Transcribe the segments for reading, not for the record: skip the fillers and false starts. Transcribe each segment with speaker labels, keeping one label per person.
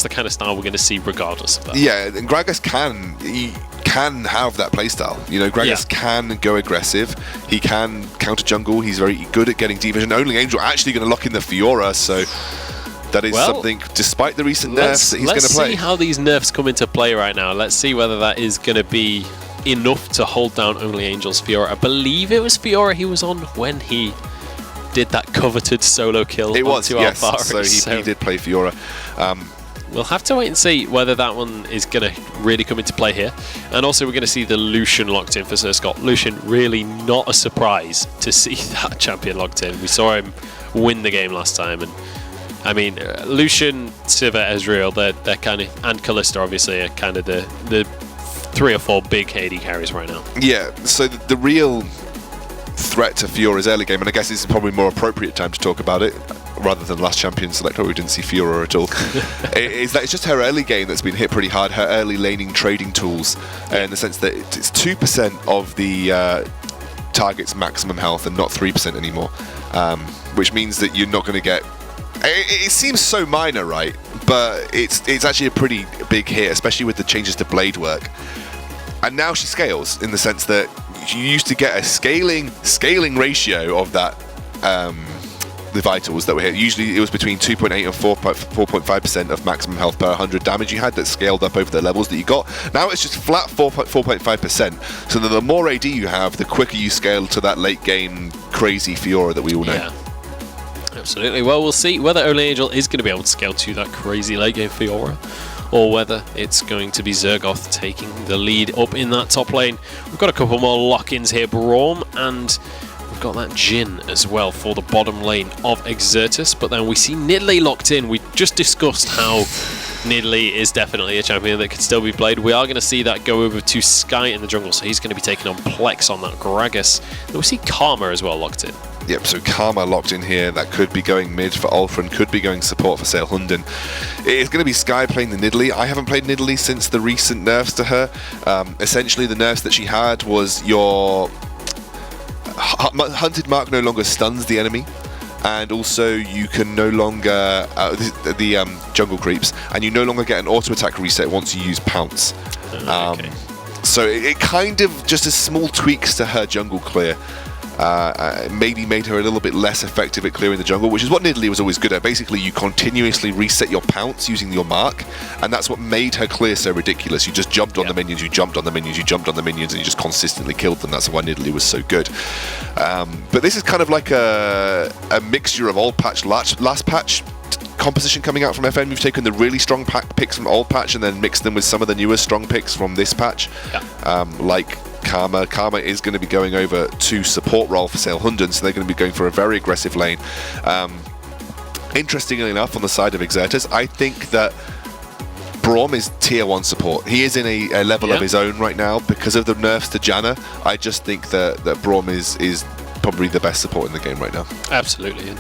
Speaker 1: the kind of style we're going to see regardless of that.
Speaker 2: Yeah, and Gragas can have that playstyle. You know, Gragas can go aggressive. He can counter jungle. He's very good at getting deep vision. Only Angel actually going to lock in the Fiora, so that is something, despite the recent nerfs, that he's going to play.
Speaker 1: Let's see how these nerfs come into play right now. Let's see whether that is going to be enough to hold down Only Angel's Fiora. I believe it was Fiora he was on when he did that coveted solo kill.
Speaker 2: It was, yes.
Speaker 1: Alvaris,
Speaker 2: so he did play Fiora.
Speaker 1: We'll have to wait and see whether that one is going to really come into play here. And also we're going to see the Lucian locked in for Sir Scott. Lucian, really not a surprise to see that champion locked in. We saw him win the game last time. And I mean, Lucian, Sivir, Ezreal, they're kind of, and Kalista obviously are kind of the 3 or 4 big AD carries right now. Yeah,
Speaker 2: so the real threat to Fiora's early game, and I guess this is probably a more appropriate time to talk about it, rather than last champion select where we didn't see Fiora at all, is that it's just her early game that's been hit pretty hard, her early laning trading tools, in the sense that it's 2% of the target's maximum health and not 3% anymore, which means that you're not going to get... It seems so minor, right? But it's actually a pretty big hit, especially with the changes to blade work. And now she scales, in the sense that you used to get a scaling ratio of that, the vitals that were hit. Usually it was between 2.8 and 4.5% of maximum health per 100 damage you had that scaled up over the levels that you got. Now it's just flat 4.5%. So that the more AD you have, the quicker you scale to that late game crazy Fiora that we all know.
Speaker 1: Yeah. Absolutely. Well, we'll see whether Only Angel is going to be able to scale to that crazy late game Fiora, or whether it's going to be Zergoth taking the lead up in that top lane. We've got a couple more lock-ins here, Braum, and we've got that Jhin as well for the bottom lane of Exertus, but then we see Nidalee locked in. We just discussed how Nidalee is definitely a champion that could still be played. We are going to see that go over to Sky in the jungle, so he's going to be taking on Plex on that Gragas. Then we see Karma as well locked in.
Speaker 2: Yep, so Karma locked in here. That could be going mid for Ulfrin, could be going support for Sale Hunden. It's going to be Sky playing the Nidalee. I haven't played Nidalee since the recent nerfs to her. Essentially, the nerfs that she had was your Hunted Mark no longer stuns the enemy, and also you can no longer, the jungle creeps, and you no longer get an auto attack reset once you use Pounce.
Speaker 1: Okay.
Speaker 2: So it kind of, just as small tweaks to her jungle clear, maybe made her a little bit less effective at clearing the jungle, which is what Nidalee was always good at. Basically, you continuously reset your Pounce using your mark, and that's what made her clear so ridiculous. You just jumped on the minions, you jumped on the minions, you jumped on the minions, and you just consistently killed them. That's why Nidalee was so good. But this is kind of like a mixture of old patch, last patch composition coming out from FM. You've taken the really strong picks from old patch and then mixed them with some of the newer strong picks from this patch, like Karma. Karma is going to be going over to support role for Sale Hunden, so they're going to be going for a very aggressive lane. Interestingly enough, on the side of Exertus, I think that Braum is tier 1 support. He is in a level of his own right now because of the nerfs to Janna. I just think that Braum is probably the best support in the game right now.
Speaker 1: Absolutely.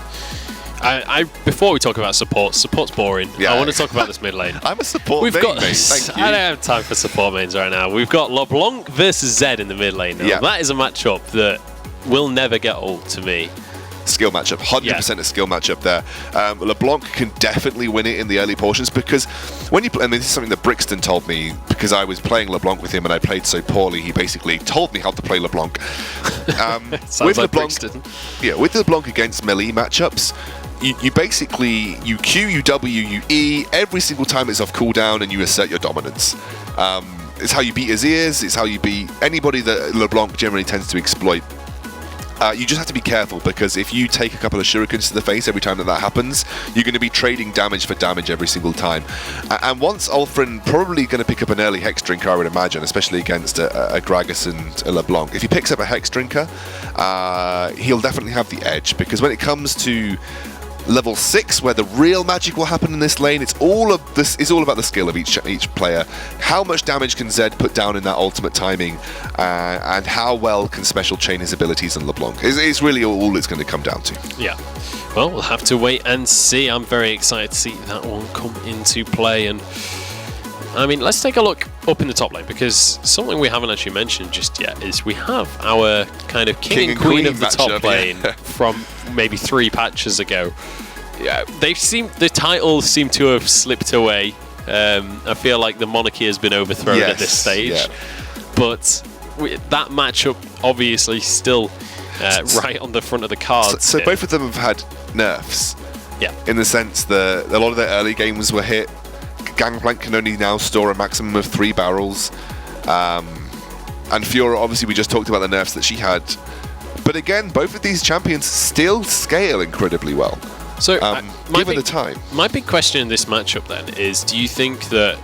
Speaker 1: Before we talk about support's boring. I want to talk about this mid lane.
Speaker 2: I'm a support main, mate. Thank you.
Speaker 1: I don't have time for support mains right now. We've got LeBlanc versus Zed in the mid lane now. That is a matchup that will never get old to me.
Speaker 2: Skill matchup, 100% a skill matchup there. LeBlanc can definitely win it in the early portions, because when you play, I mean, this is something that Brixton told me, because I was playing LeBlanc with him and I played so poorly, he basically told me how to play LeBlanc. With
Speaker 1: like
Speaker 2: LeBlanc, with LeBlanc against melee matchups, you basically, you Q, you W, you E, every single time it's off cooldown, and you assert your dominance. It's how you beat Azirs, it's how you beat anybody that LeBlanc generally tends to exploit. You just have to be careful, because if you take a couple of shurikens to the face every time that happens, you're going to be trading damage for damage every single time. And once Ulfrin probably going to pick up an early Hex Drinker, I would imagine, especially against a Gragas and a LeBlanc. If he picks up a Hex Drinker, he'll definitely have the edge, because when it comes to level 6, where the real magic will happen in this lane, it's all about the skill of each player. How much damage can Zed put down in that ultimate timing, and how well can special chain his abilities in LeBlanc. It's really all it's going to come down to.
Speaker 1: Yeah. Well, we'll have to wait and see. I'm very excited to see that one come into play. And I mean, let's take a look up in the top lane, because something we haven't actually mentioned just yet is we have our kind of king and queen of the top lane from maybe 3 patches ago. Yeah, the titles seem to have slipped away I feel like the monarchy has been overthrown at this stage.
Speaker 2: Yeah.
Speaker 1: But that matchup obviously still right on the front of the cards.
Speaker 2: So both of them have had nerfs.
Speaker 1: Yeah.
Speaker 2: In the sense that a lot of their early games were hit. Gangplank can only now store a maximum of 3 barrels. And Fiora, obviously, we just talked about the nerfs that she had. But again, both of these champions still scale incredibly well.
Speaker 1: So,
Speaker 2: given the time.
Speaker 1: My big question in this matchup then is, do you think that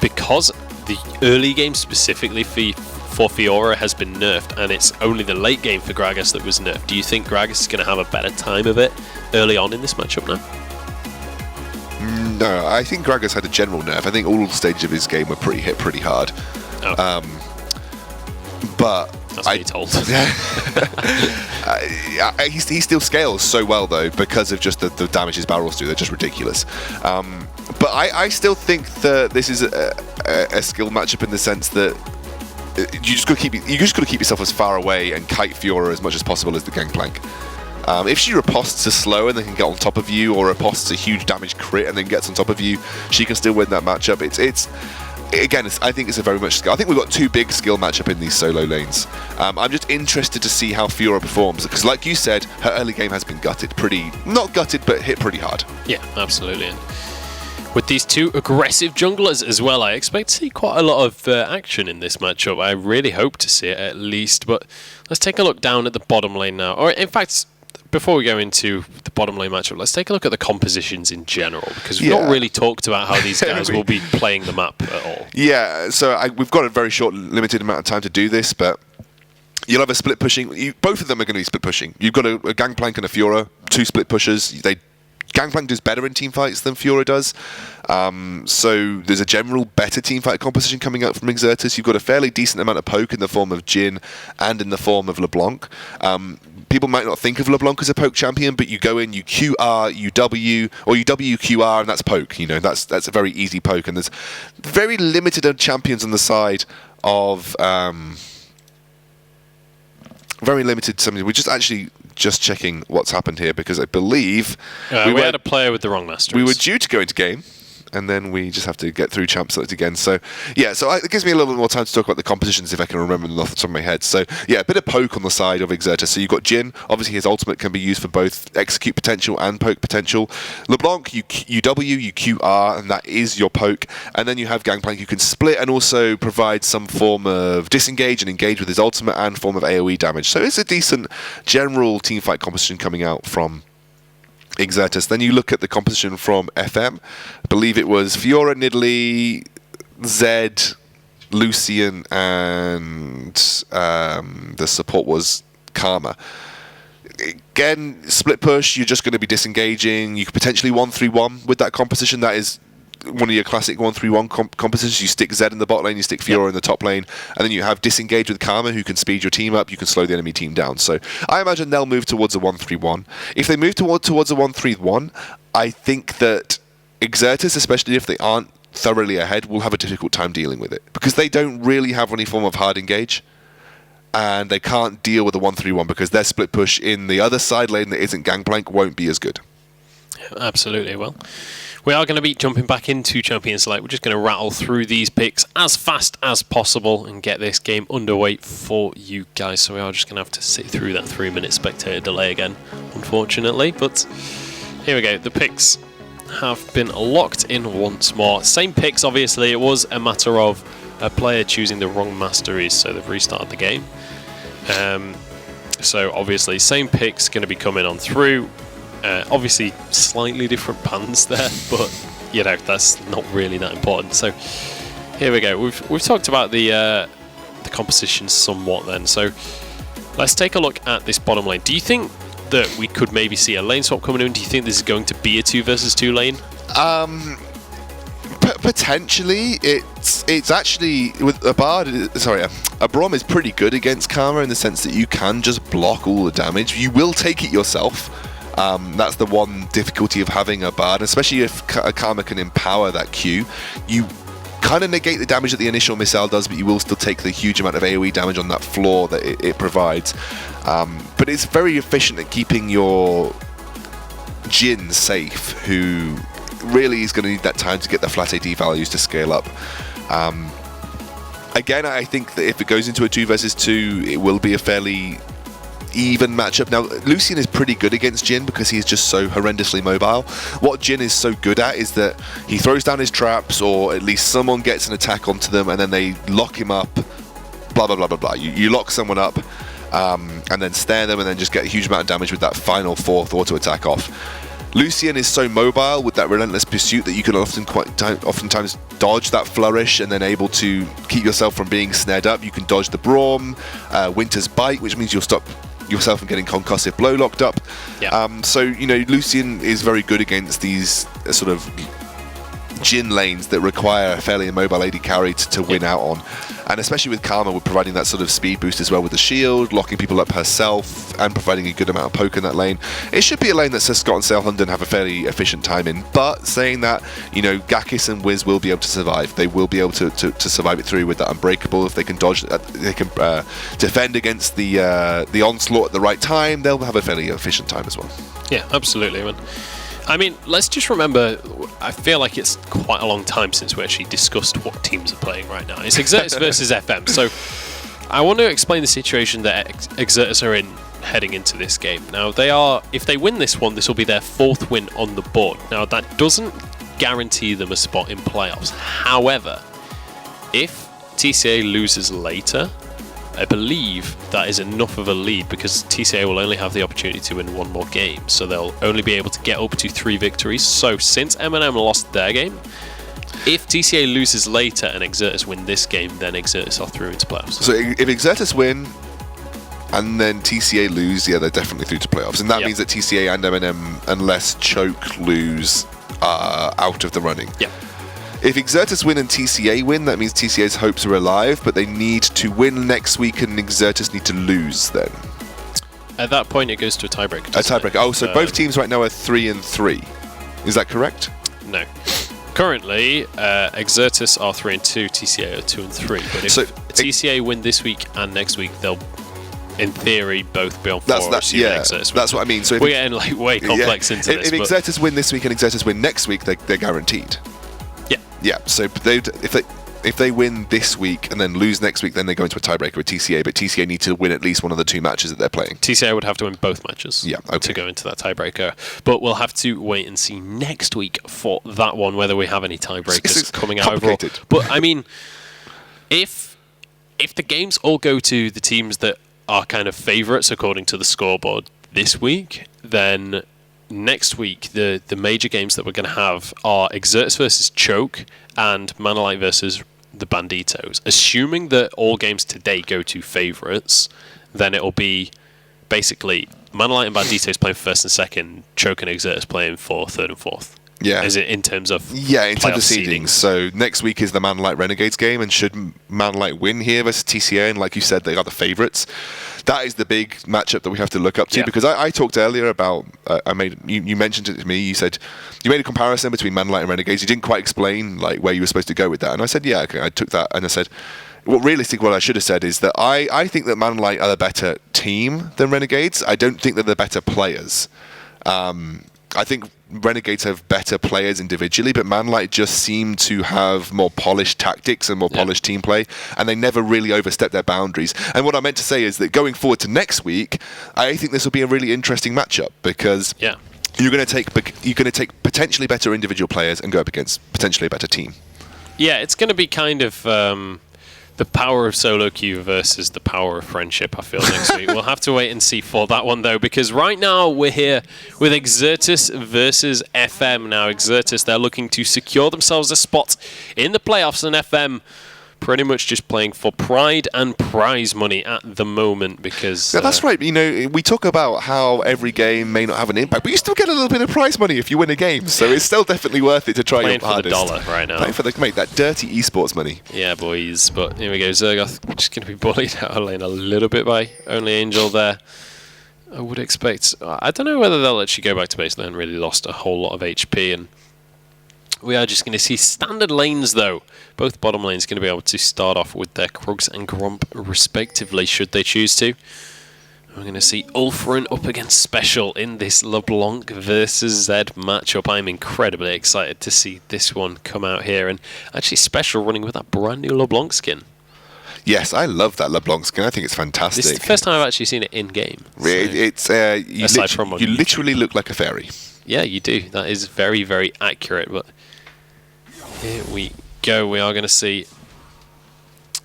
Speaker 1: because the early game specifically for Fiora has been nerfed and it's only the late game for Gragas that was nerfed, do you think Gragas is going to have a better time of it early on in this matchup now?
Speaker 2: No, I think Gragas had a general nerf. I think all stages of his game were hit pretty hard.
Speaker 1: Oh.
Speaker 2: But
Speaker 1: that's what you're told.
Speaker 2: He still scales so well though because of just the damage his barrels do. They're just ridiculous. But I still think that this is a skill matchup in the sense that you just got to keep yourself as far away and kite Fiora as much as possible as the Gangplank. If she riposts to slow and then can get on top of you, or riposts a huge damage crit and then gets on top of you, she can still win that matchup. I think it's a very much skill. I think we've got 2 big skill matchup in these solo lanes. I'm just interested to see how Fiora performs because, like you said, her early game has been gutted. Not gutted, but hit pretty hard.
Speaker 1: Yeah, absolutely. And with these 2 aggressive junglers as well, I expect to see quite a lot of action in this matchup. I really hope to see it at least. But let's take a look down at the bottom lane now. Or in fact, before we go into the bottom lane matchup, let's take a look at the compositions in general, because we've not really talked about how these guys will be playing the map at all.
Speaker 2: Yeah, so we've got a very short, limited amount of time to do this, but you'll have a split pushing. Both of them are going to be split pushing. You've got a Gangplank and a Fiora, 2 split pushers. Gangplank does better in teamfights than Fiora does. So there's a general better teamfight composition coming out from Exertus. You've got a fairly decent amount of poke in the form of Jhin and in the form of LeBlanc. People might not think of LeBlanc as a poke champion, but you go in, you QR, you W, or you W, QR, and that's poke. That's a very easy poke. And there's very limited champions on the side of... very limited something. We're just checking what's happened here because I believe
Speaker 1: we had a player with the wrong masteries.
Speaker 2: We were due to go into game, and then we just have to get through champ select again. So yeah, it gives me a little bit more time to talk about the compositions if I can remember them off the top of my head. So yeah, a bit of poke on the side of Exertus. So you've got Jhin. Obviously, his ultimate can be used for both execute potential and poke potential. LeBlanc, you W, you QR, and that is your poke. And then you have Gangplank, who can split and also provide some form of disengage and engage with his ultimate and form of AoE damage. So it's a decent general teamfight composition coming out from Exertus. Then you look at the composition from FM. I believe it was Fiora, Nidalee, Zed, Lucian, and the support was Karma. Again, split push, you're just going to be disengaging. You could potentially 1-3-1 with that composition. That is one of your classic 1-3-1 compositions. You stick Zed in the bot lane, you stick Fiora in the top lane, and then you have disengage with Karma, who can speed your team up, you can slow the enemy team down. So I imagine they'll move towards a 1-3-1. If they move towards a 1-3-1, I think that Exertus, especially if they aren't thoroughly ahead, will have a difficult time dealing with it, because they don't really have any form of hard engage, and they can't deal with a 1-3-1 because their split push in the other side lane that isn't Gangplank won't be as good.
Speaker 1: Absolutely. Well, we are going to be jumping back into Champions Select. We're just going to rattle through these picks as fast as possible and get this game underway for you guys. So we are just going to have to sit through that 3-minute spectator delay again, unfortunately. But here we go. The picks have been locked in once more. Same picks, obviously. It was a matter of a player choosing the wrong masteries, so they've restarted the game. So obviously, same picks going to be coming on through. Obviously, slightly different bands there, but that's not really that important. So here we go. We've talked about the composition somewhat then. So let's take a look at this bottom lane. Do you think that we could maybe see a lane swap coming in? Do you think this is going to be a 2 versus 2 lane?
Speaker 2: Potentially. It's actually with a Bard. A Braum is pretty good against Karma in the sense that you can just block all the damage. You will take it yourself. That's the one difficulty of having a Bard, especially if Karma can empower that Q. You kind of negate the damage that the initial missile does, but you will still take the huge amount of AoE damage on that floor that it provides. But it's very efficient at keeping your Jhin safe, who really is going to need that time to get the flat AD values to scale up. Again, I think that if it goes into a 2 versus 2, it will be a fairly even matchup. Now, Lucian is pretty good against Jhin because he's just so horrendously mobile. What Jhin is so good at is that he throws down his traps, or at least someone gets an attack onto them, and then they lock him up, blah, blah, blah, blah, blah. You lock someone up, and then snare them, and then just get a huge amount of damage with that final 4th auto attack off. Lucian is so mobile with that relentless pursuit that you can oftentimes dodge that flourish and then able to keep yourself from being snared up. You can dodge the Braum, Winter's Bite, which means you'll stop yourself from getting concussive blow locked up.
Speaker 1: Yeah.
Speaker 2: So, Lucian is very good against these sort of Jhin lanes that require a fairly immobile AD carry to win out on. And especially with Karma, we're providing that sort of speed boost as well with the shield, locking people up herself, and providing a good amount of poke in that lane. It should be a lane that says Scott and Sale London have a fairly efficient time in. But saying that, Gakis and Wiz will be able to survive. They will be able to survive it through with that Unbreakable. If they can dodge, they can defend against the onslaught at the right time, they'll have a fairly efficient time as well.
Speaker 1: Yeah, absolutely, man. I mean, let's just remember, I feel like it's quite a long time since we actually discussed what teams are playing right now. It's Exertus versus FM. So I want to explain the situation that Exertus are in heading into this game. Now, if they win this one, this will be their 4th win on the board. Now, that doesn't guarantee them a spot in playoffs. However, if TCA loses later, I believe that is enough of a lead because TCA will only have the opportunity to win 1 more game, so they'll only be able to get up to 3 victories. So since M&M lost their game, if TCA loses later and Exertus win this game, then Exertus are through into playoffs.
Speaker 2: So if Exertus win and then TCA lose, they're definitely through to playoffs, and that means that TCA and M&M, unless Choke lose, are out of the running.
Speaker 1: Yeah.
Speaker 2: If Exertus win and TCA win, that means TCA's hopes are alive, but they need to win next week and Exertus need to lose then.
Speaker 1: At that point, it goes to a tiebreaker.
Speaker 2: A tiebreaker. Oh, so both teams right now are 3-3. Is that correct?
Speaker 1: No. Currently, Exertus are 3-2, TCA are 2-3. But if TCA win this week and next week, they'll, in theory, both be on 4.
Speaker 2: That's what I mean. So if
Speaker 1: we're getting way complex into this.
Speaker 2: If Exertus win this week and Exertus win next week, they're guaranteed. Yeah, so if they win this week and then lose next week, then they go into a tiebreaker with TCA, but TCA need to win at least one of the 2 matches that they're playing.
Speaker 1: TCA would have to win both matches to go into that tiebreaker, but we'll have to wait and see next week for that one, whether we have any tiebreakers coming out overall. But, I mean, if the games all go to the teams that are kind of favourites according to the scoreboard this week, then next week, the major games that we're going to have are Exertus versus Choke and Manolite versus the Banditos. Assuming that all games today go to favourites, then it'll be basically Manolite and Banditos playing for 1st and 2nd, Choke and Exertus playing for 3rd and 4th.
Speaker 2: Yeah.
Speaker 1: Is it in terms of
Speaker 2: seeding? So next week is the Manolite Renegades game, and should Manolite win here versus TCA, and like you said, they are the favourites. That is the big matchup that we have to look up to, because I talked earlier about you mentioned it to me. You said you made a comparison between Manolite and Renegades. You didn't quite explain where you were supposed to go with that, and I said okay. I took that and I said, what I should have said is that I think that Manolite are the better team than Renegades. I don't think that they're better players. I think Renegades have better players individually, but Manolite just seem to have more polished tactics and more polished team play, and they never really overstep their boundaries. And what I meant to say is that going forward to next week, I think this will be a really interesting matchup because you're going to take potentially better individual players and go up against potentially a better team. Yeah,
Speaker 1: it's going to be kind of the power of solo queue versus the power of friendship, I feel, next week. We'll have to wait and see for that one, though, because right now we're here with Exertus versus FM. Now, Exertus, they're looking to secure themselves a spot in the playoffs, and FM pretty much just playing for pride and prize money at the moment because...
Speaker 2: Yeah, that's right. We talk about how every game may not have an impact, but you still get a little bit of prize money if you win a game, so it's still definitely worth it to try your hardest.
Speaker 1: Playing for the dollar right now.
Speaker 2: Playing for that dirty esports money.
Speaker 1: Yeah, boys. But here we go. Zergoth just going to be bullied out of lane a little bit by Only Angel there. I would expect... I don't know whether they'll actually go back to base. They haven't really lost a whole lot of HP, and we are just going to see standard lanes, though. Both bottom lanes going to be able to start off with their Krugs and Gromp, respectively, should they choose to. We're going to see Ulfrin up against Special in this LeBlanc versus Zed matchup. I'm incredibly excited to see this one come out here. And actually Special running with that brand new LeBlanc skin.
Speaker 2: Yes, I love that LeBlanc skin. I think it's fantastic.
Speaker 1: This is the first time I've actually seen it in-game.
Speaker 2: So you literally look like a fairy.
Speaker 1: Yeah, you do. That is very, very accurate. But here we go. We are going to see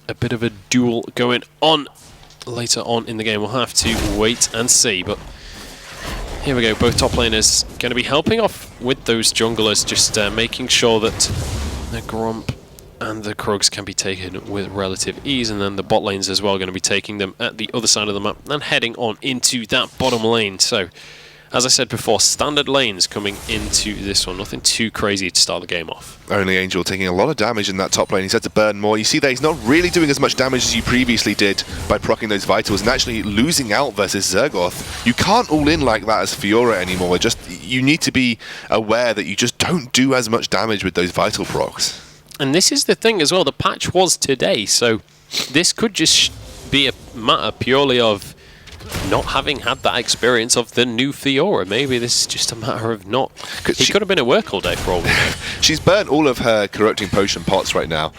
Speaker 1: a bit of a duel going on later on in the game. We'll have to wait and see. But here we go. Both top laners going to be helping off with those junglers, just making sure that the Gromp and the Krugs can be taken with relative ease, and then the bot lanes as well going to be taking them at the other side of the map and heading on into that bottom lane. So, as I said before, standard lanes coming into this one. Nothing too crazy to start the game off.
Speaker 2: Only Angel taking a lot of damage in that top lane. He's had to burn more. You see that he's not really doing as much damage as you previously did by proccing those vitals and actually losing out versus Zergoth. You can't all in like that as Fiora anymore. You need to be aware that you just don't do as much damage with those vital procs.
Speaker 1: And this is the thing as well, the patch was today, so this could just be a matter purely of not having had that experience of the new Fiora. Maybe this is just a matter of not... He could have been at work all day for all we know.
Speaker 2: She's burnt all of her corrupting potion pots right now.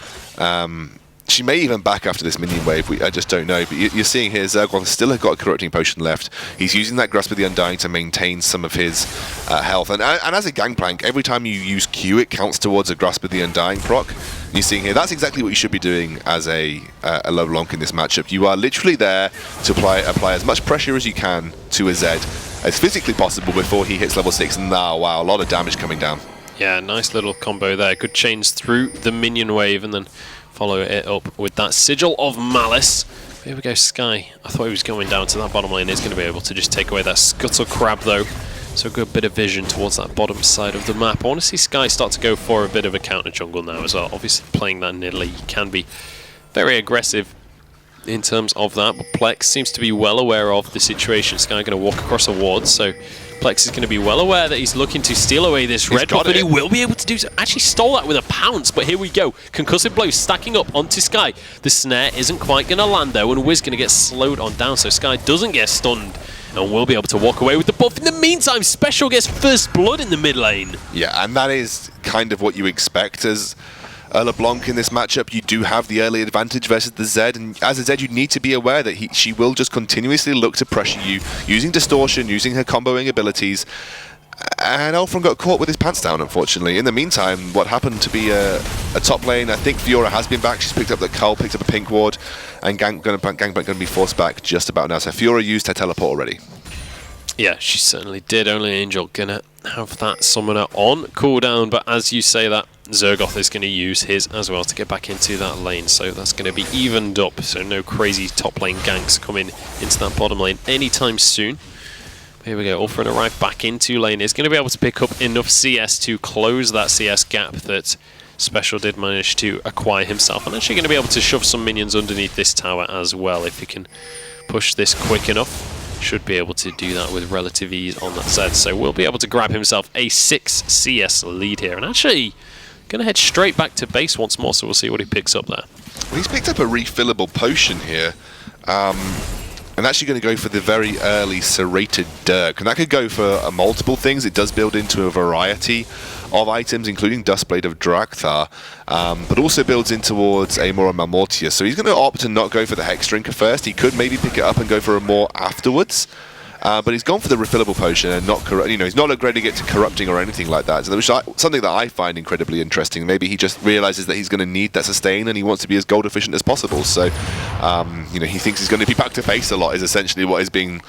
Speaker 2: She may even back after this minion wave, I just don't know. But you're seeing here, Zergoth still has got a corrupting potion left. He's using that Grasp of the Undying to maintain some of his health. And as a gangplank, every time you use Q, it counts towards a Grasp of the Undying proc. You're seeing here, that's exactly what you should be doing as a LeBlanc in this matchup. You are literally there to apply as much pressure as you can to a Zed as physically possible before he hits level 6. And now, wow, a lot of damage coming down.
Speaker 1: Yeah, nice little combo there. Good chains through the minion wave and then follow it up with that Sigil of Malice. Here we go, Sky. I thought he was going down to that bottom lane. He's going to be able to just take away that Scuttle Crab, though. So a good bit of vision towards that bottom side of the map. I want to see Sky start to go for a bit of a counter jungle now as well. Obviously, playing that Nidalee, he can be very aggressive in terms of that. But Plex seems to be well aware of the situation. Sky going to walk across a ward, so Plex is going to be well aware that he's looking to steal away this red buff, and he will be able to do so. Actually stole that with a pounce, but here we go. Concussive blow stacking up onto Sky. The snare isn't quite going to land though, and Wiz going to get slowed on down, so Sky doesn't get stunned and will be able to walk away with the buff. In the meantime, Special gets first blood in the mid lane.
Speaker 2: Yeah, and that is kind of what you expect as LeBlanc in this matchup. You do have the early advantage versus the Zed, and as a Zed you need to be aware that she will just continuously look to pressure you using distortion, using her comboing abilities, and Ulfrin got caught with his pants down, unfortunately. In the meantime, what happened to be a top lane, I think Fiora has been back. She's picked up the Cull, picked up a pink ward, and Gangplank going to be forced back just about now. So Fiora used her teleport already.
Speaker 1: Yeah, she certainly did. Only Angel gonna have that summoner on cooldown, but as you say that, Zergoth is going to use his as well to get back into that lane, so that's going to be evened up, so no crazy top lane ganks coming into that bottom lane anytime soon. Here we go, Ulfrin arrived back into lane. Is going to be able to pick up enough CS to close that CS gap that Special did manage to acquire himself, and actually going to be able to shove some minions underneath this tower as well if he can push this quick enough. Should be able to do that with relative ease on that Zed, so we'll be able to grab himself a 6 CS lead here, and actually going to head straight back to base once more, so we'll see what he picks up there.
Speaker 2: Well, he's picked up a refillable potion here, and actually going to go for the very early serrated Dirk, and that could go for multiple things. It does build into a variety of items, including Dustblade of Drakthar, but also builds in towards a more Malmortius. So he's going to opt to not go for the Hex Drinker first. He could maybe pick it up and go for a more afterwards. But he's gone for the refillable potion and not, he's not upgrading it to corrupting or anything like that. So something that I find incredibly interesting. Maybe he just realizes that he's going to need that sustain and he wants to be as gold efficient as possible. So, he thinks he's going to be back to base a lot is essentially what is being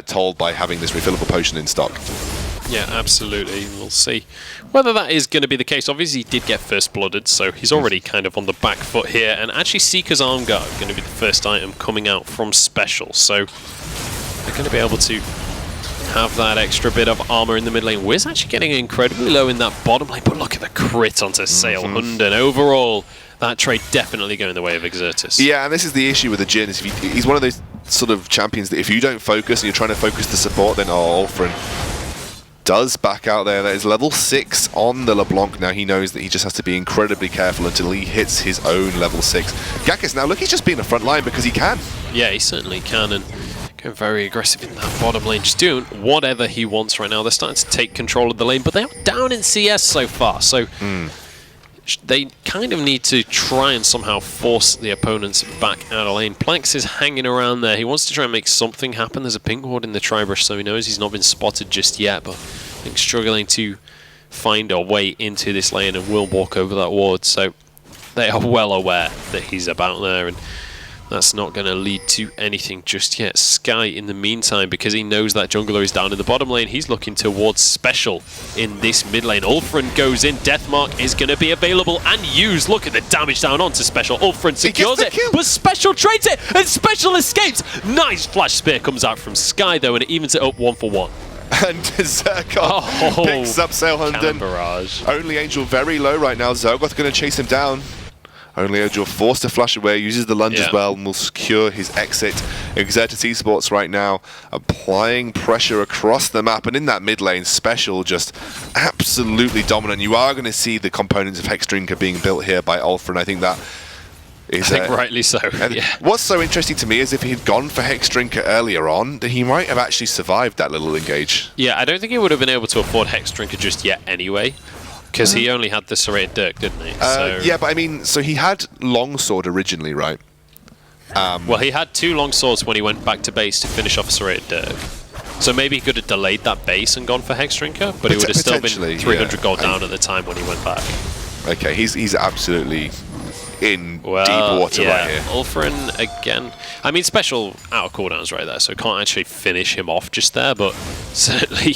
Speaker 2: told by having this refillable potion in stock.
Speaker 1: Yeah, absolutely. We'll see whether that is going to be the case. Obviously, he did get first blooded, so he's already kind of on the back foot here. And actually, Seeker's Arm Guard going to be the first item coming out from Special. So they're going to be able to have that extra bit of armor in the mid lane. Wiz actually getting incredibly low in that bottom lane, but look at the crit onto Sail Hunden. Overall, that trade definitely going the way of Exertus.
Speaker 2: Yeah, and this is the issue with the Jhin. Is he's one of those sort of champions that if you don't focus and you're trying to focus the support, then Ulfrin does back out there. That is level 6 on the LeBlanc now. He knows that he just has to be incredibly careful until he hits his own level 6. Gakis now, look, he's just being a front line because he can.
Speaker 1: Yeah, he certainly can, and Going very aggressive in that bottom lane, just doing whatever he wants right now. They're starting to take control of the lane, but they are down in CS so far, so they kind of need to try and somehow force the opponents back out of lane. Plex is hanging around there. He wants to try and make something happen. There's a pink ward in the Tribrush, so he knows he's not been spotted just yet, but I think struggling to find a way into this lane and will walk over that ward, so they are well aware that he's about there, and that's not going to lead to anything just yet. Sky, in the meantime, because he knows that jungler is down in the bottom lane, he's looking towards Special in this mid lane. Ulfrin goes in. Deathmark is going to be available and used. Look at the damage down onto Special. Ulfrin secures it, but Special trades it, and Special escapes. Nice flash spear comes out from Sky, though, and it evens it up 1-for-1.
Speaker 2: And Zergoth picks up Sailhunden.
Speaker 1: Barrage.
Speaker 2: Only Angel very low right now. Zergoth going to chase him down. Only Angel forced to flash away, uses the lunge as well, and will secure his exit. Exertus Esports right now applying pressure across the map, and in that mid lane, Special just absolutely dominant. You are going to see the components of Hexdrinker being built here by Ulfra, and I think that is...
Speaker 1: I think rightly so, yeah.
Speaker 2: What's so interesting to me is if he had gone for Hexdrinker earlier on, then he might have actually survived that little engage.
Speaker 1: Yeah, I don't think he would have been able to afford Hexdrinker just yet anyway. Because he only had the Serrated Dirk, didn't he?
Speaker 2: Yeah, but I mean, so he had Longsword originally, right?
Speaker 1: Well, he had 2 long swords when he went back to base to finish off Serrated Dirk. So maybe he could have delayed that base and gone for Hexdrinker, but he would have still been 300 gold down at the time when he went back.
Speaker 2: Okay, he's absolutely in deep water right here.
Speaker 1: Ulfrin again. I mean, Special out of cooldowns right there, so can't actually finish him off just there, but certainly...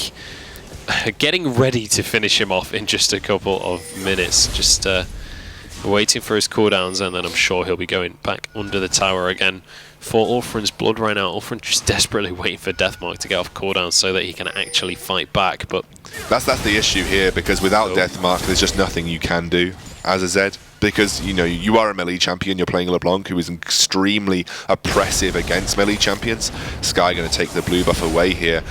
Speaker 1: getting ready to finish him off in just a couple of minutes. Just waiting for his cooldowns, and then I'm sure he'll be going back under the tower again for Ulfrin's blood right now. Ulfrin just desperately waiting for Deathmark to get off cooldown so that he can actually fight back. But
Speaker 2: that's the issue here, because without Deathmark, there's just nothing you can do as a Zed. Because, you know, you are a melee champion, you're playing LeBlanc, who is extremely oppressive against melee champions. Sky going to take the blue buff away here.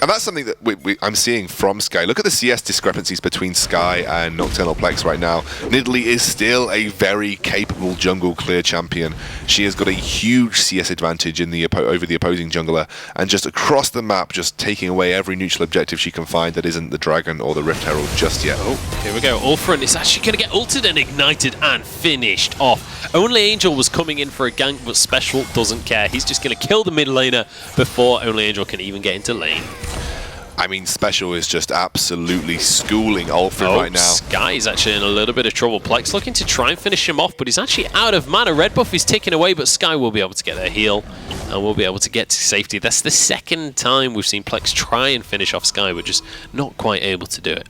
Speaker 2: And that's something that I'm seeing from Sky. Look at the CS discrepancies between Sky and Nocturnal Plex right now. Nidalee is still a very capable jungle clear champion. She has got a huge CS advantage in the over the opposing jungler, and just across the map, just taking away every neutral objective she can find that isn't the Dragon or the Rift Herald just yet.
Speaker 1: Oh, here we go. Ulfrin is actually going to get ulted and ignited and finished off. Only Angel was coming in for a gank, but Special doesn't care. He's just going to kill the mid laner before Only Angel can even get into lane.
Speaker 2: I mean, Special is just absolutely schooling Ulfrin right now.
Speaker 1: Sky is actually in a little bit of trouble. Plex looking to try and finish him off, but he's actually out of mana. Red buff is taken away, but Sky will be able to get their heal and will be able to get to safety. That's the second time we've seen Plex try and finish off Sky, but just not quite able to do it.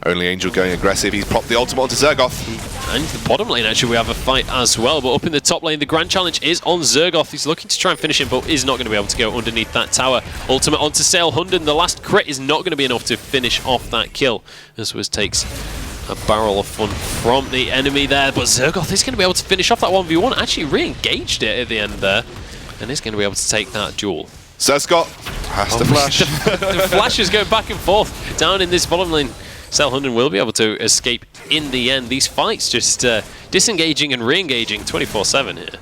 Speaker 2: Only Angel going aggressive. He's popped the ultimate onto Zergoth.
Speaker 1: And the bottom lane, actually, we have a fight as well. But up in the top lane, the grand challenge is on Zergoth. He's looking to try and finish him, but is not going to be able to go underneath that tower. Ultimate onto Sailhunden. The last crit is not going to be enough to finish off that kill. This was takes a barrel of fun from the enemy there. But Zergoth is going to be able to finish off that 1v1. Actually re-engaged it at the end there. And is going to be able to take that duel.
Speaker 2: Zergoth has to flash.
Speaker 1: The flash is going back and forth down in this bottom lane. Sailhunden will be able to escape in the end. These fights just disengaging and re-engaging 24/7 here.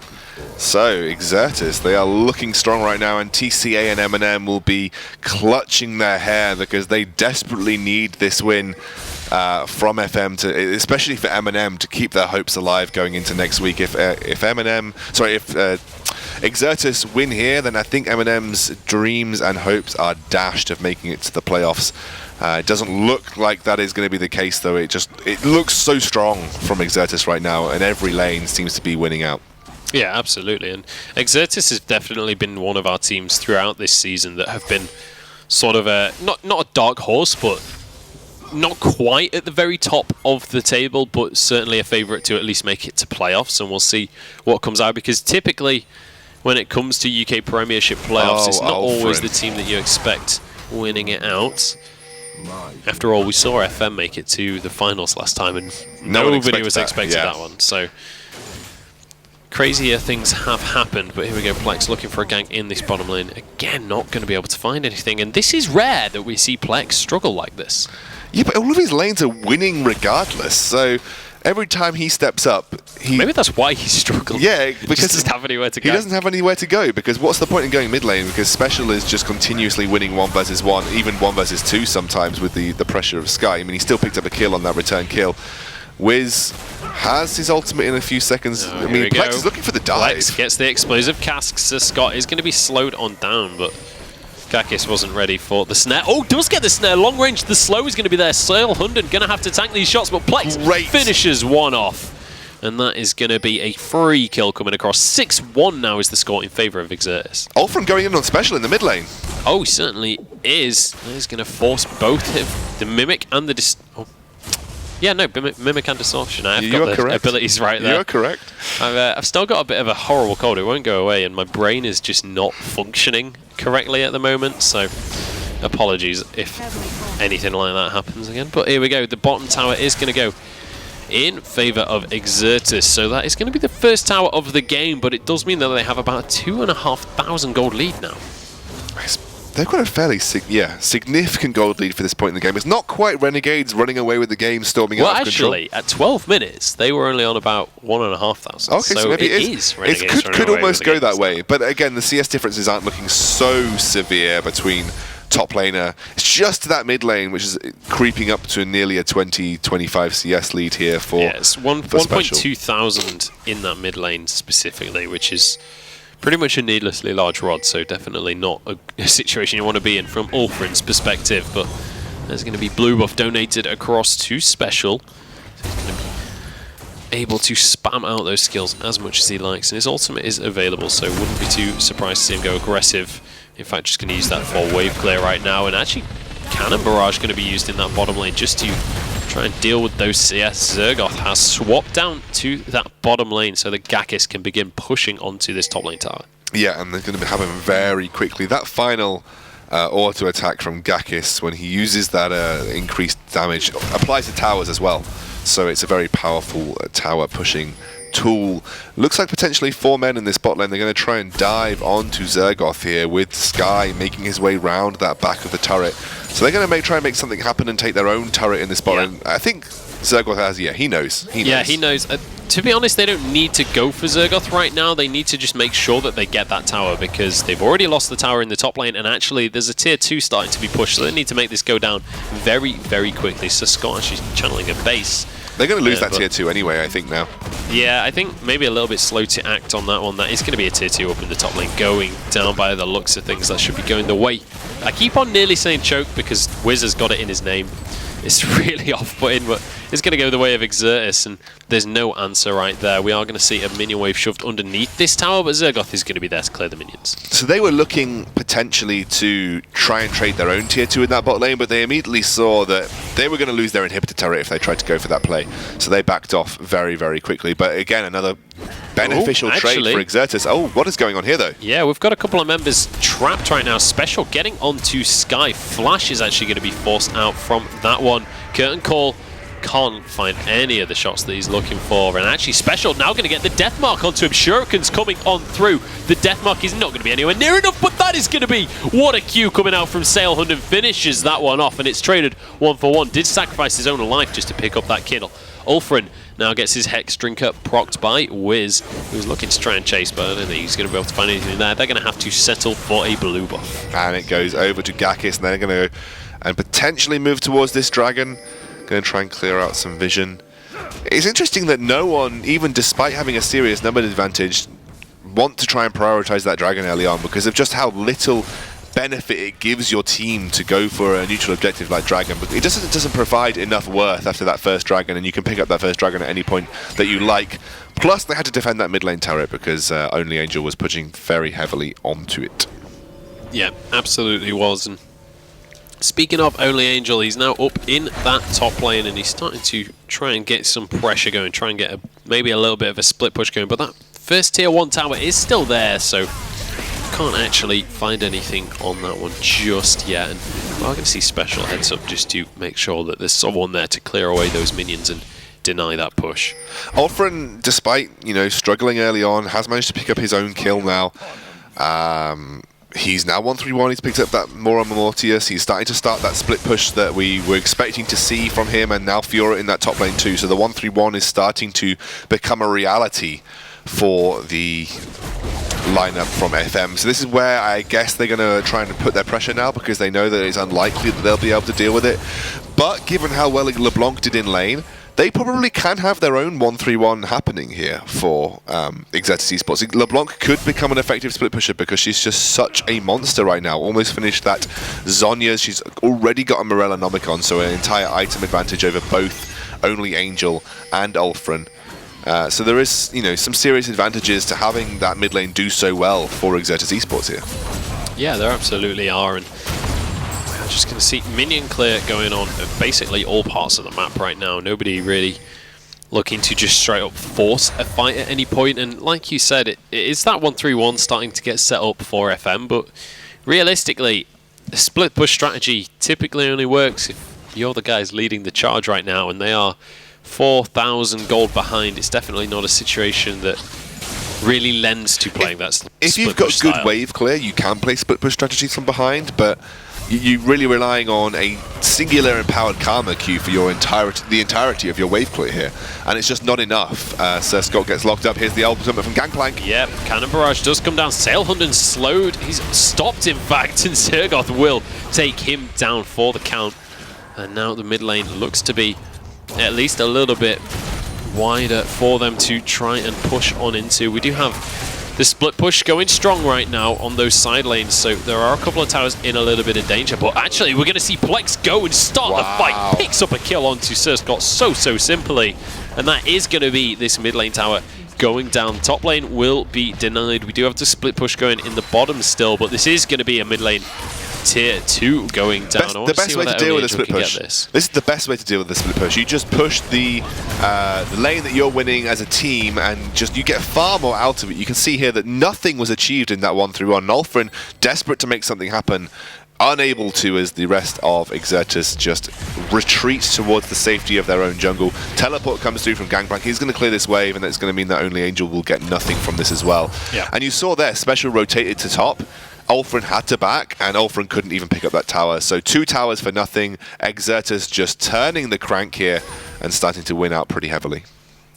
Speaker 2: So, Exertus, they are looking strong right now, and TCA and M&M will be clutching their hair because they desperately need this win from FM, especially for M&M, to keep their hopes alive going into next week. If Exertus win here, then I think M&M's dreams and hopes are dashed of making it to the playoffs. It doesn't look like that is going to be the case, though. It looks so strong from Exertus right now, and every lane seems to be winning out.
Speaker 1: Yeah, absolutely. And Exertus has definitely been one of our teams throughout this season that have been sort of a not a dark horse, but not quite at the very top of the table, but certainly a favourite to at least make it to playoffs. And we'll see what comes out, because typically when it comes to UK Premiership playoffs, it's not always the team that you expect winning it out. After all, we saw FM make it to the finals last time, and nobody was expecting that one. So crazier things have happened, but here we go. Plex looking for a gank in this bottom lane. Again, not going to be able to find anything, and this is rare that we see Plex struggle like this.
Speaker 2: Yeah, but all of his lanes are winning regardless, so every time he steps up,
Speaker 1: maybe that's why he's struggling.
Speaker 2: Yeah, because
Speaker 1: he doesn't have anywhere to go.
Speaker 2: He doesn't have anywhere to go, because what's the point in going mid lane? Because Special is just continuously winning 1 versus 1, even 1 versus 2 sometimes with the pressure of Sky. I mean, he still picked up a kill on that return kill. Wiz has his ultimate in a few seconds. I mean, Plex is looking for the dive.
Speaker 1: Plex gets the explosive casks, so Scott is going to be slowed on down, but Gakis wasn't ready for the snare. Oh, does get the snare. Long range, the slow is going to be there. Sail Hunden going to have to tank these shots, but Plex finishes one off. And that is going to be a free kill coming across. 6-1 now is the score in favour of Exertus.
Speaker 2: Ulfrin going in on Special in the mid lane.
Speaker 1: Oh, he certainly is. He's going to force both the Mimic and the... Yeah, no, Mimic and Distortion. I've got the abilities right there.
Speaker 2: You're correct.
Speaker 1: I've still got a bit of a horrible cold. It won't go away, and my brain is just not functioning correctly at the moment, so apologies if anything like that happens again. But here we go. The bottom tower is going to go in favour of Exertus, so that is going to be the first tower of the game, but it does mean that they have about a 2,500 gold lead now.
Speaker 2: They've got a fairly significant gold lead for this point in the game. It's not quite Renegades running away with the game, storming out of control.
Speaker 1: Well, actually, at 12 minutes, they were only on about 1,500.
Speaker 2: Okay, so maybe it is Renegades could almost go that way. But again, the CS differences aren't looking so severe between top laner. It's just that mid lane, which is creeping up to nearly a 20-25 CS lead here for
Speaker 1: it's 1.2 thousand in that mid lane specifically, which is pretty much a needlessly large rod, so definitely not a situation you want to be in from Ulfrin's perspective. But there's going to be blue buff donated across to Special. So he's going to be able to spam out those skills as much as he likes, and his ultimate is available, so wouldn't be too surprised to see him go aggressive. In fact, just going to use that for wave clear right now, and actually Cannon Barrage going to be used in that bottom lane just to try and deal with those CS. Zergoth has swapped down to that bottom lane so that Gakis can begin pushing onto this top lane tower.
Speaker 2: Yeah, and they're going to have him very quickly. That final auto attack from Gakis, when he uses that increased damage, applies to towers as well. So it's a very powerful tower pushing tool. Looks like potentially 4 men in this bot lane. They're going to try and dive onto Zergoth here, with Sky making his way round that back of the turret. So they're going to try and make something happen and take their own turret in this bot lane. I think Zergoth has, he knows.
Speaker 1: Yeah, he knows. To be honest, they don't need to go for Zergoth right now. They need to just make sure that they get that tower, because they've already lost the tower in the top lane, and actually there's a tier 2 starting to be pushed, so they need to make this go down very, very quickly. So Scott actually channeling a base.
Speaker 2: They're going to lose that tier 2 anyway, I think, now.
Speaker 1: Yeah, I think maybe a little bit slow to act on that one. That is going to be a tier 2 up in the top lane, going down by the looks of things. That should be going the way. I keep on nearly saying choke because Wiz has got it in his name. It's really off-putting, but it's going to go the way of Exertus, and there's no answer right there. We are going to see a minion wave shoved underneath this tower, but Zergoth is going to be there to clear the minions.
Speaker 2: So they were looking potentially to try and trade their own tier 2 in that bot lane, but they immediately saw that they were going to lose their inhibitor turret if they tried to go for that play. So they backed off very, very quickly. But again, another beneficial trade for Exertus. Oh, what is going on here, though?
Speaker 1: Yeah, we've got a couple of members trapped right now. Special getting onto Sky. Flash is actually going to be forced out from that one. Curtain Call can't find any of the shots that he's looking for, and actually Special now going to get the death mark onto him. Shuriken's coming on through. The death mark is not going to be anywhere near enough, but that is going to be what a Q coming out from Sailhund, and finishes that one off, and it's traded 1 for 1. Did sacrifice his own life just to pick up that kill. Ulfrin now gets his Hex Drinker procced by Wiz, who's looking to try and chase, but I don't think he's going to be able to find anything there. They're going to have to settle for a blue buff.
Speaker 2: And it goes over to Gakis, and they're going to go and potentially move towards this dragon. Going to try and clear out some vision. It's interesting that no one, even despite having a serious number advantage, want to try and prioritize that dragon early on, because of just how little benefit it gives your team to go for a neutral objective like dragon. But it doesn't provide enough worth after that first dragon, and you can pick up that first dragon at any point that you like. Plus they had to defend that mid lane turret because Only Angel was pushing very heavily onto it.
Speaker 1: Yeah, absolutely was. And speaking of Only Angel, he's now up in that top lane, and he's starting to try and get some pressure going, try and get maybe a little bit of a split push going, but that first tier 1 tower is still there, so can't actually find anything on that one just yet. And we're going to see Special heads up just to make sure that there's someone there to clear away those minions and deny that push.
Speaker 2: Ulfrin, despite struggling early on, has managed to pick up his own kill now. He's now 1-3-1. He's picked up that more on Mortius. He's starting to start that split push that we were expecting to see from him, and now Fiora in that top lane too. So the 1-3-1 is starting to become a reality for the lineup from FM. So this is where I guess they're going to try and put their pressure now, because they know that it's unlikely that they'll be able to deal with it. But given how well LeBlanc did in lane, they probably can have their own 1-3-1 happening here for EXE Esports. LeBlanc could become an effective split pusher because she's just such a monster right now. Almost finished that Zhonya's. She's already got a Morella Nomicon, so an entire item advantage over both Only Angel and Ulfrin. So there is, you know, some serious advantages to having that mid lane do so well for EXE Esports here.
Speaker 1: Yeah, there absolutely are, and we're just going to see minion clear going on at basically all parts of the map right now. Nobody really looking to just straight up force a fight at any point, and like you said, it is that 1-3-1 starting to get set up for FM, but realistically, the split push strategy typically only works if you're the guys leading the charge right now, and they are 4,000 gold behind. It's definitely not a situation that really lends to playing that split push
Speaker 2: style. If you've got good wave clear, you can play split push strategies from behind, but you're really relying on a singular empowered Karma queue for your the entirety of your wave clear here, and it's just not enough. Sir Scott gets locked up. Here's the ultimate from Gangplank.
Speaker 1: Yep, Cannon Barrage does come down. Sailhunden slowed. He's stopped, in fact, and Zergoth will take him down for the count. And now the mid lane looks to be at least a little bit wider for them to try and push on into. We do have the split push going strong right now on those side lanes, so there are a couple of towers in a little bit of danger, but actually we're going to see Plex go and start the fight. Picks up a kill onto Sir Scott so simply, and that is going to be this mid lane tower going down. Top lane will be denied. We do have the split push going in the bottom still, but this is going to be a mid lane tier 2 going down.
Speaker 2: The best way to deal with a split push. This is the best way to deal with the split push. You just push the lane that you're winning as a team, and just you get far more out of it. You can see here that nothing was achieved in that 1-3-1. Ulfrin, desperate to make something happen, unable to, as the rest of EXE just retreat towards the safety of their own jungle. Teleport comes through from Gangplank. He's going to clear this wave, and that's going to mean that Only Angel will get nothing from this as well.
Speaker 1: Yeah.
Speaker 2: And you saw there, Special rotated to top. Ulfrin had to back, and Ulfrin couldn't even pick up that tower. So 2 towers for nothing. EXE just turning the crank here and starting to win out pretty heavily.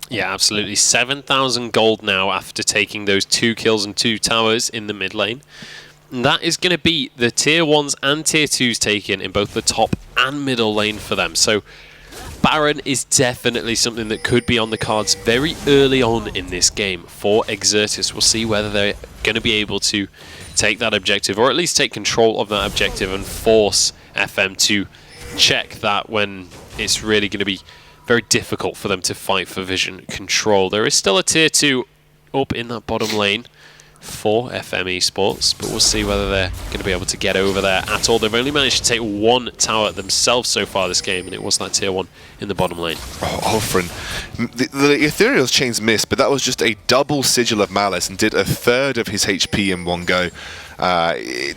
Speaker 1: Yeah, absolutely. 7,000 gold now after taking those 2 kills and 2 towers in the mid lane. And that is going to be the tier 1s and tier 2s taken in both the top and middle lane for them. So Baron is definitely something that could be on the cards very early on in this game for EXE. We'll see whether they're going to be able to take that objective, or at least take control of that objective and force FM to check that when it's really going to be very difficult for them to fight for vision control. There is still a tier 2 up in that bottom lane for FM Esports, but we'll see whether they're going to be able to get over there at all. They've only managed to take 1 tower themselves so far this game, and it was that tier 1 in the bottom lane. Oh,
Speaker 2: Ulfrin. The Ethereal's chains missed, but that was just a double Sigil of Malice and did a third of his HP in one go.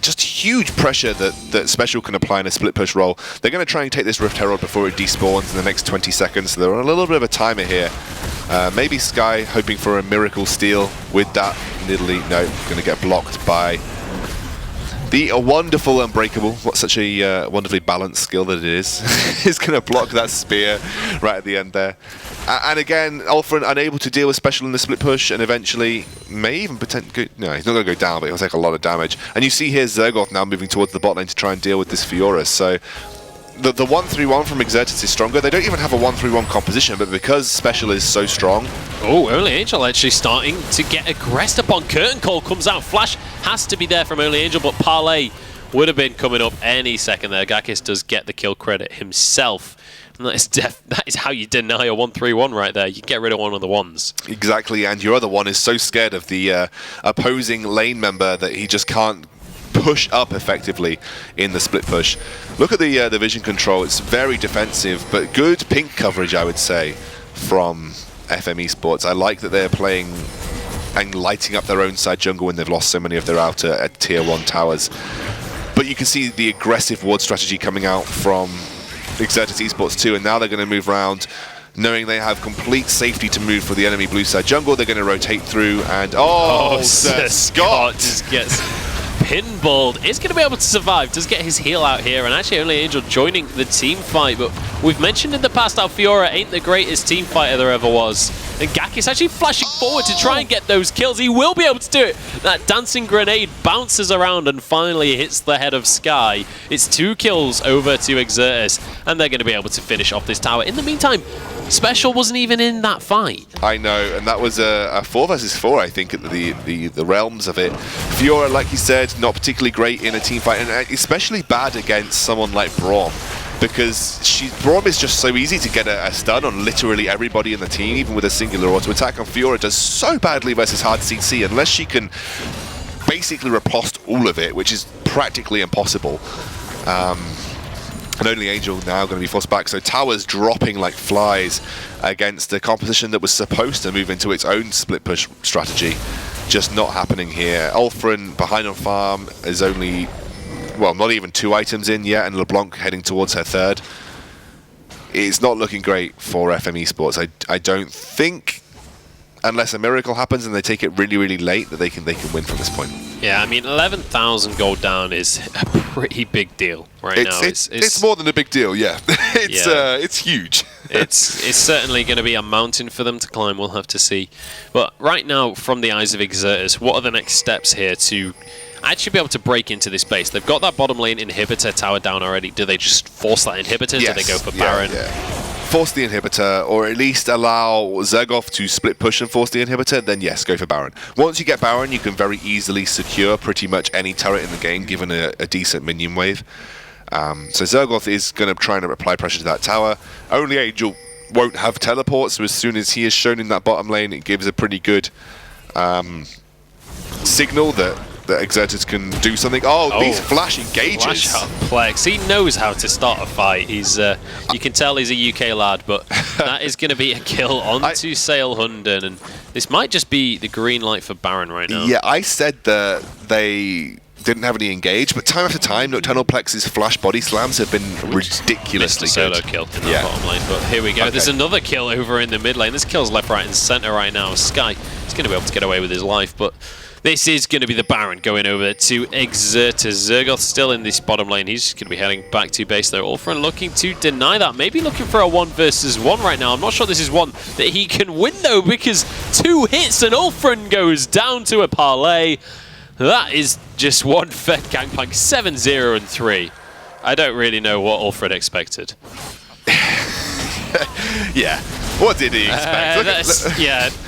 Speaker 2: Just huge pressure that Special can apply in a split push role. They're going to try and take this Rift Herald before it despawns in the next 20 seconds, so they're on a little bit of a timer here. Maybe Sky hoping for a miracle steal with that. Nidalee, no, going to get blocked by the wonderful Unbreakable. What such a wonderfully balanced skill that it is. He's going to block that spear right at the end there. And again, Ulfrin unable to deal with Special in the split push, and eventually may even potentially... No, he's not going to go down, but he'll take a lot of damage. And you see here Zergoth now moving towards the bot lane to try and deal with this Fiora. So the 1-3-1 from EXE is stronger. They don't even have a 1-3-1 composition, but because Special is so strong...
Speaker 1: Oh, Only Angel actually starting to get aggressed upon. Curtain Call comes out. Flash has to be there from Only Angel, but Parlay would have been coming up any second there. Gakis does get the kill credit himself. And that is how you deny a 1-3-1 right there. You get rid of one of the ones.
Speaker 2: Exactly, and your other one is so scared of the opposing lane member that he just can't push up effectively in the split push. Look at the vision control. It's very defensive, but good pink coverage, I would say, from FM Esports. I like that they're playing and lighting up their own side jungle when they've lost so many of their outer tier 1 towers. But you can see the aggressive ward strategy coming out from EXE Esports too, and now they're going to move around knowing they have complete safety to move for the enemy blue side jungle. They're going to rotate through, and Sir Scott
Speaker 1: just gets pinned Bald is going to be able to survive, does get his heal out here, and actually Only Angel joining the team fight, but we've mentioned in the past how Fiora ain't the greatest team fighter there ever was. And Gak is actually flashing forward to try and get those kills. He will be able to do it. That dancing grenade bounces around and finally hits the head of Sky. It's 2 kills over to Exertus, and they're going to be able to finish off this tower. In the meantime, Special wasn't even in that fight.
Speaker 2: I know, and that was a 4 versus 4, I think, at the realms of it. Fiora, like you said, not particularly great in a team fight, and especially bad against someone like Braum, because Braum is just so easy to get a stun on literally everybody in the team, even with a singular auto attack. And Fiora does so badly versus hard CC, unless she can basically riposte all of it, which is practically impossible. And Only Angel now going to be forced back, so towers dropping like flies against a composition that was supposed to move into its own split push strategy. Just not happening here. Ulfrin behind on farm is only, well, not even 2 items in yet, and LeBlanc heading towards her 3rd. It's not looking great for FM Esports. I don't think, unless a miracle happens and they take it really, really late, that they can win from this point.
Speaker 1: Yeah, I mean, 11,000 gold down is a pretty big deal right now.
Speaker 2: It's more than a big deal, yeah. It's huge.
Speaker 1: it's certainly going to be a mountain for them to climb, we'll have to see. But right now, from the eyes of Exertus, what are the next steps here to actually be able to break into this base? They've got that bottom lane inhibitor tower down already. Do they just force that inhibitor?
Speaker 2: Yes.
Speaker 1: Do they go for Baron?
Speaker 2: Yeah. Force the inhibitor, or at least allow Zergoth to split push and force the inhibitor, then yes, go for Baron. Once you get Baron, you can very easily secure pretty much any turret in the game, given a decent minion wave. So Zergoth is going to try and apply pressure to that tower. Only Angel won't have teleport, so as soon as he is shown in that bottom lane, it gives a pretty good signal that Exertus can do something. Oh, these flash engages.
Speaker 1: Flash out Plex. He knows how to start a fight. He's you can tell he's a UK lad, but that is going to be a kill onto Sail Hunden, and this might just be the green light for Baron right now.
Speaker 2: Yeah, I said that they didn't have any engage, but time after time, Nocturnal Plex's flash body slams have been ridiculously
Speaker 1: solo
Speaker 2: good.
Speaker 1: kill in that bottom lane, but here we go. Okay. There's another kill over in the mid lane. This kill's left, right, and center right now. Sky is going to be able to get away with his life, but this is going to be the Baron going over to Exertus. Zergoth still in this bottom lane. He's just going to be heading back to base though. Ulfrin looking to deny that. Maybe looking for a 1 versus 1 right now. I'm not sure this is one that he can win though, because 2 hits and Ulfrin goes down to a parlay. That is just one fed Gangplank, 7-0 and 3. I don't really know what Ulfrid expected.
Speaker 2: Yeah. What did he expect?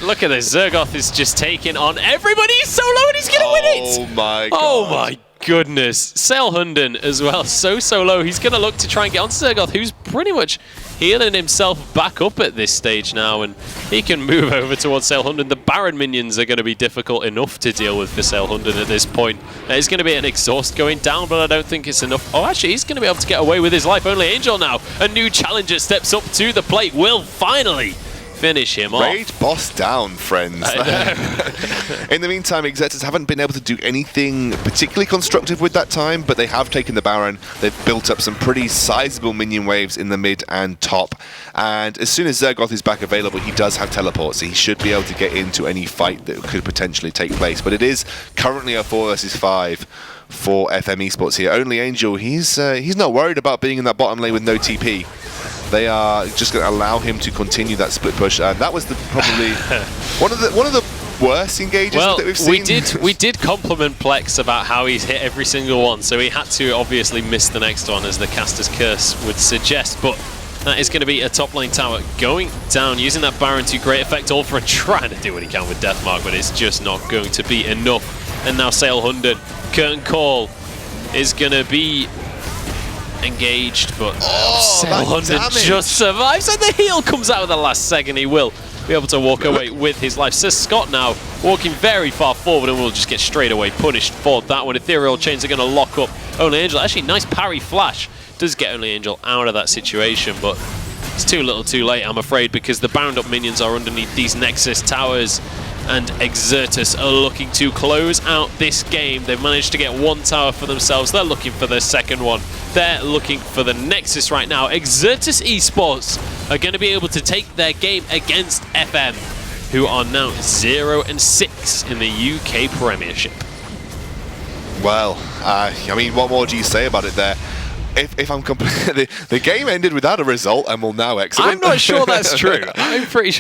Speaker 1: Look at this. Zergoth is just taking on everybody. He's so low and he's going to win it.
Speaker 2: Oh my god.
Speaker 1: Oh my goodness. Sail Hunden as well. So low. He's going to look to try and get onto Zergoth, who's pretty much healing himself back up at this stage now, and he can move over towards Sail Hunden. The Baron minions are going to be difficult enough to deal with for Sail Hunden at this point. There's going to be an exhaust going down, but I don't think it's enough. Oh, actually, he's going to be able to get away with his life. Only Angel now. A new challenger steps up to the plate. Will finally finish him off.
Speaker 2: Raid boss down, friends. In the meantime, Exertus haven't been able to do anything particularly constructive with that time, but they have taken the Baron. They've built up some pretty sizable minion waves in the mid and top. And as soon as Zergoth is back available, he does have teleport, so he should be able to get into any fight that could potentially take place. But it is currently a 4 versus 5 for FM Esports here. Only Angel, he's not worried about being in that bottom lane with no TP. They are just going to allow him to continue that split push, and that was probably one of the worst engages that we've seen.
Speaker 1: We did compliment Plex about how he's hit every single one, so he had to obviously miss the next one, as the caster's curse would suggest. But that is going to be a top lane tower going down, using that Baron to great effect. Ulfrin trying to do what he can with Deathmark, but it's just not going to be enough. And now Sail Hunden, Curtain Call is going to be engaged, but Sail Hunden just survives, and the heal comes out at the last second. He will be able to walk away with his life. Says Scott now, walking very far forward, and will just get straight away punished for that one. Ethereal Chains are going to lock up Only Angel. Actually, nice parry flash. Does get Only Angel out of that situation, but it's too little too late, I'm afraid, because the bound up minions are underneath these Nexus towers, and Exertus are looking to close out this game. They've managed to get 1 tower for themselves. They're looking for their second one. They're looking for the Nexus right now. Exertus Esports are going to be able to take their game against FM, who are now 0-6 in the UK Premiership.
Speaker 2: Well, I mean, what more do you say about it there? If I'm completely, the game ended without a result and will now exit.
Speaker 1: I'm not sure that's true. I'm pretty sure